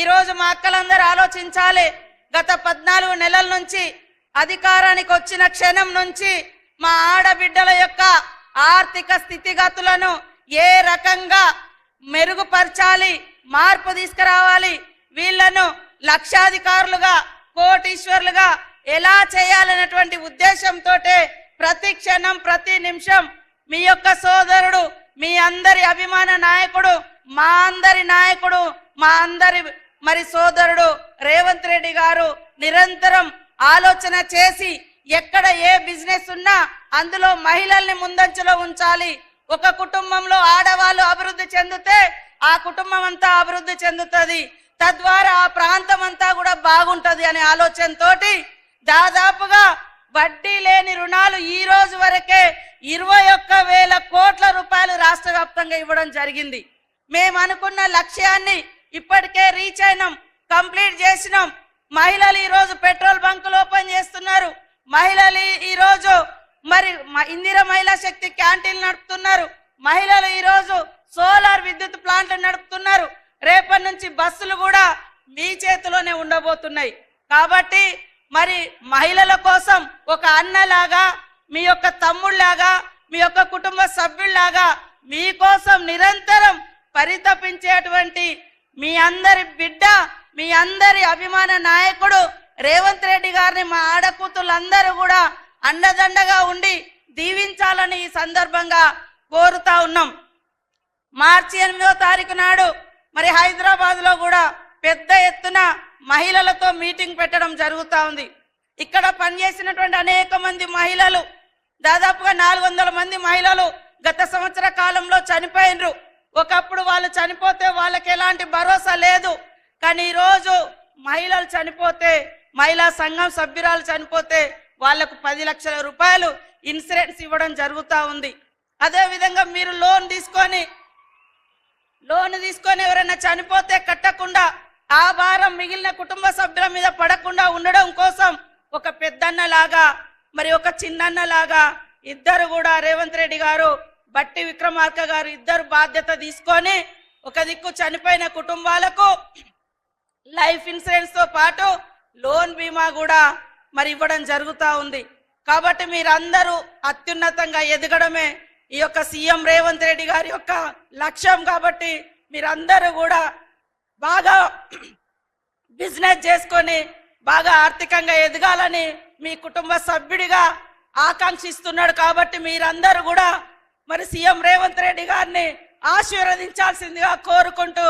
ఈరోజు మా అక్కలందరూ ఆలోచించాలి. గత 14 నెలల నుంచి అధికారానికి వచ్చిన క్షణం నుంచి మా ఆడబిడ్డల యొక్క ఆర్థిక స్థితిగతులను ఏ రకంగా మెరుగుపరచాలి, మార్పు తీసుకురావాలి, వీళ్లను లక్షాధికారులుగా కోటీశ్వర్లుగా ఎలా చేయాలనేటువంటి ఉద్దేశంతో ప్రతి క్షణం ప్రతి నిమిషం మీ యొక్క సోదరుడు, మీ అందరి అభిమాన నాయకుడు, మా అందరి నాయకుడు, మా అందరి మరి సోదరుడు రేవంత్ రెడ్డి గారు నిరంతరం ఆలోచన చేసి ఎక్కడ ఏ బిజినెస్ ఉన్నా అందులో మహిళల్ని ముందంజలో ఉంచాలి. ఒక కుటుంబంలో ఆడవాళ్ళు అభివృద్ధి చెందితే ఆ కుటుంబం అంతా అభివృద్ధి చెందుతుంది, తద్వారా ఆ ప్రాంతం అంతా కూడా బాగుంటది అనే ఆలోచనతోటి దాదాపుగా వడ్డీ లేని రుణాలు ఈ రోజు వరకే 21,000 కోట్ల రూపాయలు రాష్ట్ర వ్యాప్తంగా ఇవ్వడం జరిగింది. మేము అనుకున్న లక్ష్యాన్ని ఇప్పటికే రీచ్ అయినాం, కంప్లీట్ చేసినాం. మహిళలు ఈరోజు పెట్రోల్ బంకులు ఓపెన్ చేస్తున్నారు. మహిళలు ఈరోజు మరి ఇందిరా మహిళా శక్తి క్యాంటీన్లు నడుపుతున్నారు. మహిళలు ఈరోజు సోలార్ విద్యుత్ ప్లాంట్లు నడుపుతున్నారు. రేపటి నుంచి బస్సులు కూడా మీ చేతిలోనే ఉండబోతున్నాయి. కాబట్టి మరి మహిళల కోసం ఒక అన్నలాగా, మీ యొక్క తమ్ముళ్లాగా, మీ యొక్క కుటుంబ సభ్యుల్లాగా మీకోసం నిరంతరం పరితపించేటువంటి మీ అందరి బిడ్డ, మీ అందరి అభిమాన నాయకుడు రేవంత్ రెడ్డి గారిని మా ఆడకూతులందరూ కూడా అండదండగా ఉండి దీవించాలని ఈ సందర్భంగా కోరుతా ఉన్నాం. మార్చి 8వ తారీఖు నాడు మరి హైదరాబాద్ లో కూడా పెద్ద ఎత్తున మహిళలతో మీటింగ్ పెట్టడం జరుగుతూ ఉంది. ఇక్కడ పనిచేసినటువంటి అనేక మంది మహిళలు, దాదాపుగా 400 మంది మహిళలు గత సంవత్సర కాలంలో చనిపోయినరు. ఒకప్పుడు వాళ్ళు చనిపోతే వాళ్ళకి ఎలాంటి భరోసా లేదు. కానీ ఈరోజు మహిళలు చనిపోతే, మహిళా సంఘం సభ్యురాలు చనిపోతే వాళ్లకు 10 లక్షల రూపాయలు ఇన్సూరెన్స్ ఇవ్వడం జరుగుతూ ఉంది. అదేవిధంగా మీరు లోన్ తీసుకొని ఎవరైనా చనిపోతే కట్టకుండా ఆ భారం మిగిలిన కుటుంబ సభ్యుల మీద పడకుండా ఉండడం కోసం ఒక పెద్దన్నలాగా మరి ఒక చిన్నన్నలాగా ఇద్దరు కూడా రేవంత్ రెడ్డి గారు, బట్టి విక్రమార్క గారు ఇద్దరు బాధ్యత తీసుకొని ఒక దిక్కు చనిపోయిన కుటుంబాలకు లైఫ్ ఇన్సూరెన్స్ తో పాటు లోన్ బీమా కూడా మరి ఇవ్వడం జరుగుతూ ఉంది. కాబట్టి మీరందరూ అత్యున్నతంగా ఎదగడమే ఈ యొక్క సీఎం రేవంత్ రెడ్డి గారి యొక్క లక్ష్యం. కాబట్టి మీరందరూ కూడా బాగా బిజినెస్ చేసుకొని బాగా ఆర్థికంగా ఎదగాలని మీ కుటుంబ సభ్యుడిగా ఆకాంక్షిస్తున్నాడు. కాబట్టి మీరందరూ కూడా మరి సీఎం రేవంత్ రెడ్డి గారిని ఆశీర్వదించాల్సిందిగా కోరుకుంటూ